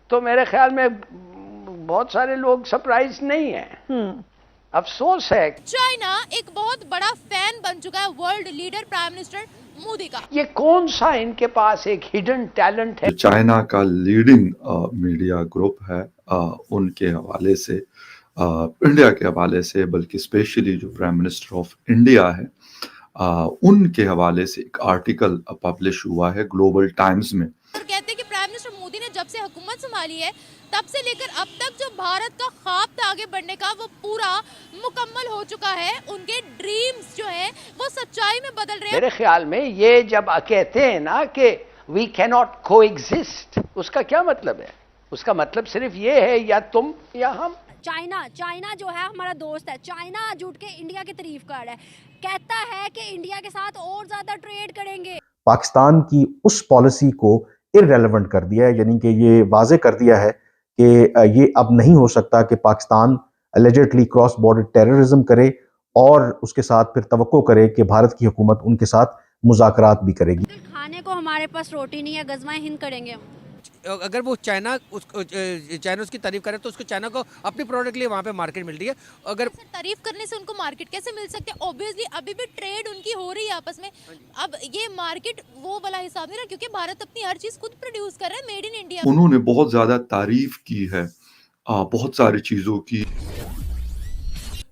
तो मेरे ख्याल में बहुत सारे लोग सरप्राइज नहीं हैं। अफसोस है। चाइना एक बहुत बड़ा फैन बन चुका है world leader prime minister Modi का। ये कौन सा इनके पास एक हिडन टैलेंट है। जो चाइना का लीडिंग मीडिया ग्रुप है, उनके हवाले से, इंडिया के हवाले से, बल्कि स्पेशली जो प्राइम मिनिस्टर ऑफ इंडिया है, उनके हवाले से एक आर्टिकल पब्लिश हुआ है ग्लोबल टाइम्स में। और कहते हैं कि प्राइम मिनिस्टर मोदी ने जब से हुकूमत संभाली है तब से लेकर अब तक जो भारत का ख्वाब था आगे बढ़ने का वो पूरा मुकम्मल हो चुका है। उनके ड्रीम्स जो है वो सच्चाई में बदल रहे हैं। मेरे ख्याल में ये जब कहते हैं ना कि वी कैन नॉट को एग्जिस्ट, उसका क्या मतलब है? उसका मतलब सिर्फ ये है या तुम या हम। चाइना जो है हमारा दोस्त है। चाइना जुट के इंडिया की तारीफ कर रहा है, कहता है कि इंडिया के साथ और ज्यादा ट्रेड करेंगे। पाकिस्तान की उस पॉलिसी को इररेलेवेंट कर दिया है, यानी कि ये वाजे कर दिया है कि ये अब नहीं हो सकता कि Pakistan allegedly cross border terrorism करे और उसके साथ फिर तवक्को करे कि भारत की हुकूमत उनके साथ मुज़ाकरात भी करेगी। खाने को हमारे पास रोटी नहीं है, गज़वाए हिंद करेंगे हम। अगर वो चाइना उसकी तारीफ करे तो उसको चाइना को अपनी प्रोडक्ट के लिए वहाँ पे मार्केट मिल रही है। अगर तारीफ करने से उनको मार्केट कैसे मिल सकते हैं? ऑब्वियसली अभी भी ट्रेड उनकी हो रही है आपस में। अब ये मार्केट वो वाला हिसाब नहीं रहा क्योंकि भारत अपनी हर चीज खुद प्रोड्यूस कर रहा है, मेड इन इंडिया। उन्होंने बहुत ज्यादा तारीफ की है बहुत सारी चीजों की।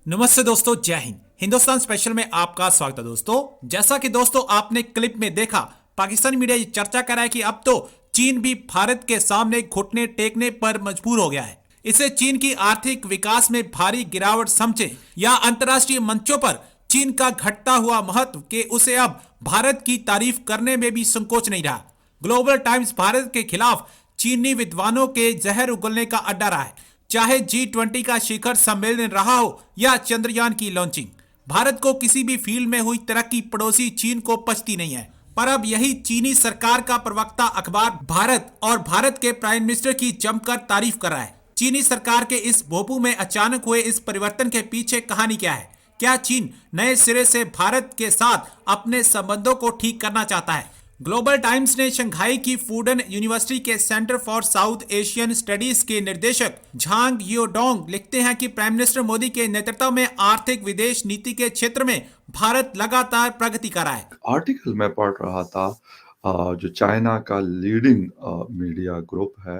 नमस्ते दोस्तों, जय हिंद। हिंदुस्तान स्पेशल में आपका स्वागत है दोस्तों। जैसा कि दोस्तों आपने क्लिप में देखा, पाकिस्तानी मीडिया ये चर्चा कर रहा है कि अब तो चीन भी भारत के सामने घुटने टेकने पर मजबूर हो गया है। इसे चीन की आर्थिक विकास में भारी गिरावट समझे या अंतर्राष्ट्रीय मंचों पर चीन का घटता हुआ महत्व के उसे अब भारत की तारीफ करने में भी संकोच नहीं रहा। ग्लोबल टाइम्स भारत के खिलाफ चीनी विद्वानों के जहर उगलने का अड्डा रहा है। चाहे G20 का शिखर सम्मेलन रहा हो या चंद्रयान की लॉन्चिंग, भारत को किसी भी फील्ड में हुई तरक्की पड़ोसी चीन को पचती नहीं है। पर अब यही चीनी सरकार का प्रवक्ता अखबार भारत और भारत के प्राइम मिनिस्टर की जमकर तारीफ कर रहा है। चीनी सरकार के इस भोपू में अचानक हुए इस परिवर्तन के पीछे कहानी क्या है? क्या चीन नए सिरे से भारत के साथ अपने संबंधों को ठीक करना चाहता है? ग्लोबल टाइम्स ने शंघाई की फूडन यूनिवर्सिटी के centre for south Asian studies के निदेशक झांग योडोंग लिखते हैं कि प्राइम मिनिस्टर मोदी के नेतृत्व में आर्थिक विदेश नीति के क्षेत्र में भारत लगातार प्रगति कर रहा है। आर्टिकल में पढ़ रहा था जो चाइना का लीडिंग मीडिया ग्रुप है,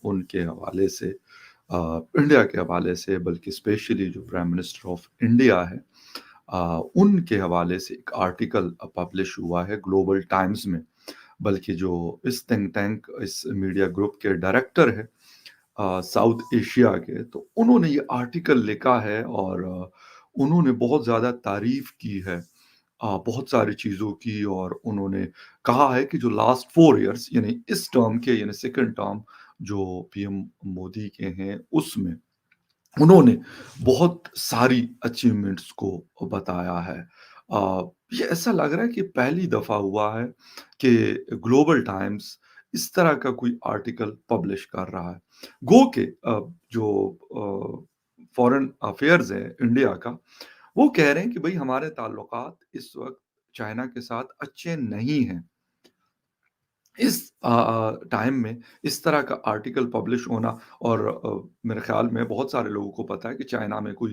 उनके हवाले से, इंडिया के हवाले से, बल्कि स्पेशली जो प्राइम मिनिस्टर ऑफ इंडिया है, उनके हवाले से एक आर्टिकल पब्लिश हुआ है ग्लोबल टाइम्स में। बल्कि जो इस थिंक टैंक, इस मीडिया ग्रुप के डायरेक्टर है साउथ एशिया के, तो उन्होंने ये आर्टिकल लिखा है और उन्होंने बहुत ज़्यादा तारीफ की है बहुत सारी चीज़ों की। और उन्होंने कहा है कि जो लास्ट 4 इयर्स, यानी इस टर्म के, यानी सेकंड टर्म जो पीएम मोदी के हैं, उसमें उन्होंने बहुत सारी अचीवमेंट्स को बताया है। ये ऐसा लग रहा है कि पहली दफ़ा हुआ है कि ग्लोबल टाइम्स इस तरह का कोई आर्टिकल पब्लिश कर रहा है। गो के जो फॉरेन अफेयर्स है इंडिया का, वो कह रहे हैं कि भाई हमारे ताल्लुकात इस वक्त चाइना के साथ अच्छे नहीं हैं। इस टाइम में इस तरह का आर्टिकल पब्लिश होना, और मेरे ख्याल में बहुत सारे लोगों को पता है कि चाइना में कोई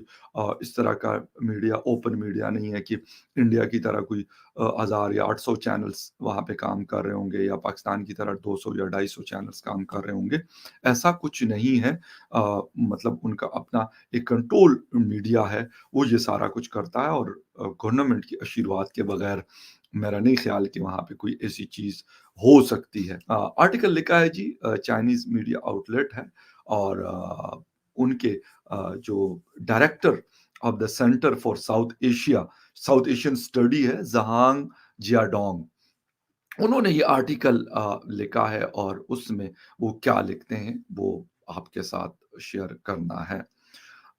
इस तरह का मीडिया, ओपन मीडिया नहीं है कि इंडिया की तरह कोई 1000 या 800 चैनल्स वहाँ पे काम कर रहे होंगे, या पाकिस्तान की तरह 200 या 250 चैनल्स काम कर रहे होंगे। ऐसा कुछ नहीं है। मतलब उनका अपना एक कंट्रोल मीडिया है, वो ये सारा कुछ करता है, और गवर्नमेंट की आशीर्वाद के बगैर मेरा नहीं ख्याल कि वहाँ पे कोई ऐसी चीज़ हो सकती है। आर्टिकल लिखा है जी, चाइनीज मीडिया आउटलेट है, और उनके जो director of the centre for south Asian study है, जहांग जियाडोंग, उन्होंने ये आर्टिकल लिखा है, और उसमें वो क्या लिखते हैं वो आपके साथ शेयर करना है।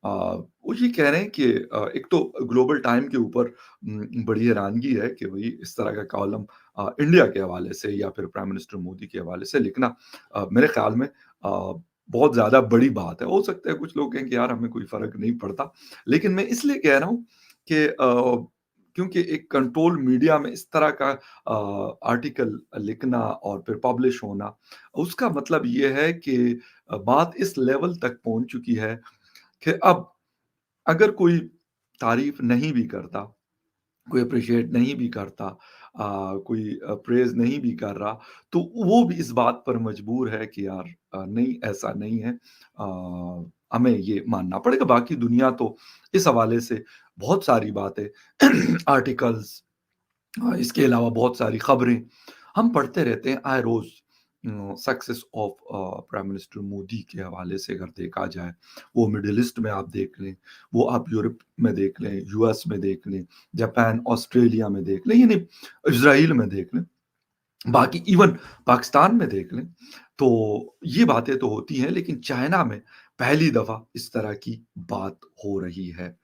वो ये कह रहे हैं कि एक तो ग्लोबल टाइम के ऊपर बड़ी हैरानगी है कि भाई इस तरह का कॉलम इंडिया के हवाले से या फिर प्राइम मिनिस्टर मोदी के हवाले से लिखना मेरे ख्याल में बहुत ज़्यादा बड़ी बात है। हो सकता है कुछ लोग कहें कि यार हमें कोई फ़र्क नहीं पड़ता, लेकिन मैं इसलिए कह रहा हूँ कि क्योंकि एक कंट्रोल मीडिया में इस तरह का आर्टिकल लिखना और फिर पब्लिश होना, उसका मतलब ये है कि बात इस लेवल तक पहुंच चुकी है कि अब अगर कोई तारीफ नहीं भी करता, कोई अप्रिशिएट नहीं भी करता, कोई प्रेज नहीं भी कर रहा, तो वो भी इस बात पर मजबूर है कि यार नहीं, ऐसा नहीं है, हमें ये मानना पड़ेगा। बाकी दुनिया तो इस हवाले से बहुत सारी बातें आर्टिकल्स, इसके अलावा बहुत सारी खबरें हम पढ़ते रहते हैं आए रोज। Success of prime minister Modi के हवाले से अगर देखा जाए, वो मिडिल ईस्ट में आप देख लें, वो आप यूरोप में देख लें, यूएस में देख लें, जापान, ऑस्ट्रेलिया में देख लें, यानी इजराइल में देख लें, बाकी इवन पाकिस्तान में देख लें, तो ये बातें तो होती हैं। लेकिन चाइना में पहली दफा इस तरह की बात हो रही है।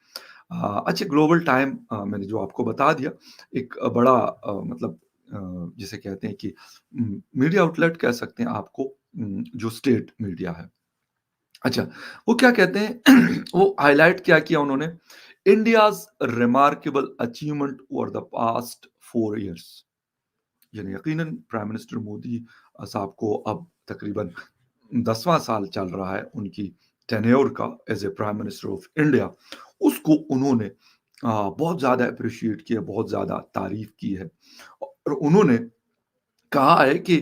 अच्छा, ग्लोबल टाइम मैंने जो आपको बता दिया, एक बड़ा मतलब जिसे कहते हैं कि मीडिया आउटलेट कह सकते हैं आपको, जो स्टेट मीडिया है। अच्छा, वो क्या कहते हैं वो हाईलाइट क्या किया उन्होंने, India's remarkable achievement over the past 4 years। यानी यकीनन प्राइम मिनिस्टर मोदी साहब को अब तकरीबन 10वां साल चल रहा है उनकी टेन्योर का as a prime minister of India. उसको उन्होंने बहुत ज़्यादा अप्रिशिएट किया, बहुत ज़्यादा तारीफ की है, और उन्होंने कहा है कि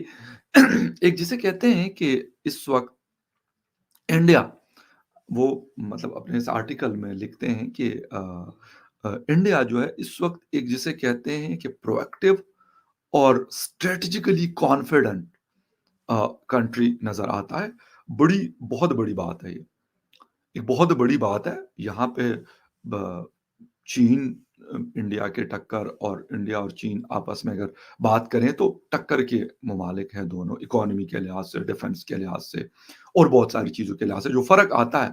एक जिसे कहते हैं कि इस वक्त इंडिया, वो मतलब अपने इस आर्टिकल में लिखते हैं कि इंडिया जो है इस वक्त एक जिसे कहते हैं कि प्रोएक्टिव और स्ट्रेटेजिकली कॉन्फिडेंट कंट्री नजर आता है। बहुत बड़ी बात है ये, एक बहुत बड़ी बात है। यहाँ पे चीन इंडिया के टक्कर, और इंडिया और चीन आपस में अगर बात करें तो टक्कर के ममालिक हैं दोनों, इकोनॉमी के लिहाज से, डिफेंस के लिहाज से, और बहुत सारी चीज़ों के लिहाज से। जो फ़र्क आता है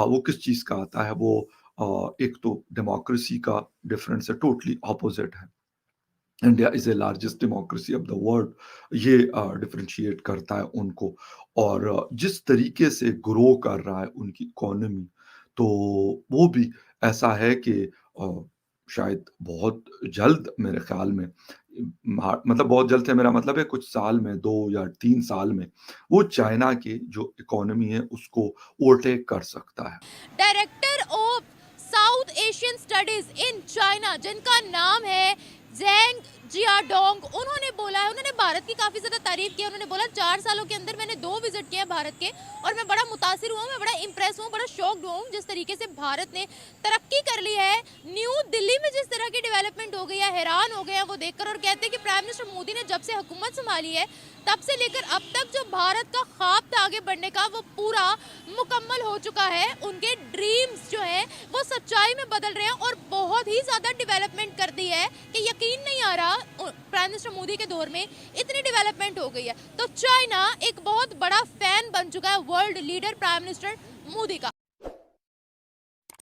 वो किस चीज़ का आता है, वो एक तो डेमोक्रेसी का डिफरेंस है, टोटली ऑपोजिट है। India is a largest democracy of the world, ये डिफरेंशिएट करता है उनको। और जिस तरीके से ग्रो कर रहा है उनकी इकोनॉमी, तो वो भी ऐसा है कि शायद बहुत जल्द, मेरे ख्याल में, मतलब बहुत जल्द से मेरा मतलब है कुछ साल में, 2 या 3 साल में, वो चाइना की जो इकोनॉमी है उसको ओवरटेक कर सकता है। Director of south Asian studies in China, जिनका नाम है ज़ेंग जियाडोंग, उन्होंने बोला है, उन्होंने भारत की काफ़ी ज़्यादा तारीफ की है। उन्होंने बोला 4 सालों के अंदर मैंने 2 विजिट किए हैं भारत के, और मैं बड़ा मुतासिर हुआ हूँ, मैं बड़ा इम्प्रेस हुआ हूँ, बड़ा शॉक्ड हुआ हूँ जिस तरीके से भारत ने तरक्की कर ली है। न्यू दिल्ली में जिस तरह की डेवलपमेंट हो गई है, हैरान हो गए हैं वो देखकर, और कहते हैं कि प्राइम मिनिस्टर मोदी ने जब से हुकूमत संभाली है तब से लेकर अब तक जो भारत का ख्वाब था आगे बढ़ने का, वो पूरा मुकम्मल हो चुका है। उनके ड्रीम्स जो हैं वो सच्चाई में बदल रहे हैं, और बहुत ही ज़्यादा डेवलपमेंट कर दी है कि यकीन नहीं आ रहा प्राइम मिनिस्टर मोदी के दौर में इतनी डेवलपमेंट हो गई है। तो चाइना एक बहुत बड़ा फैन बन चुका है world leader prime minister Modi का।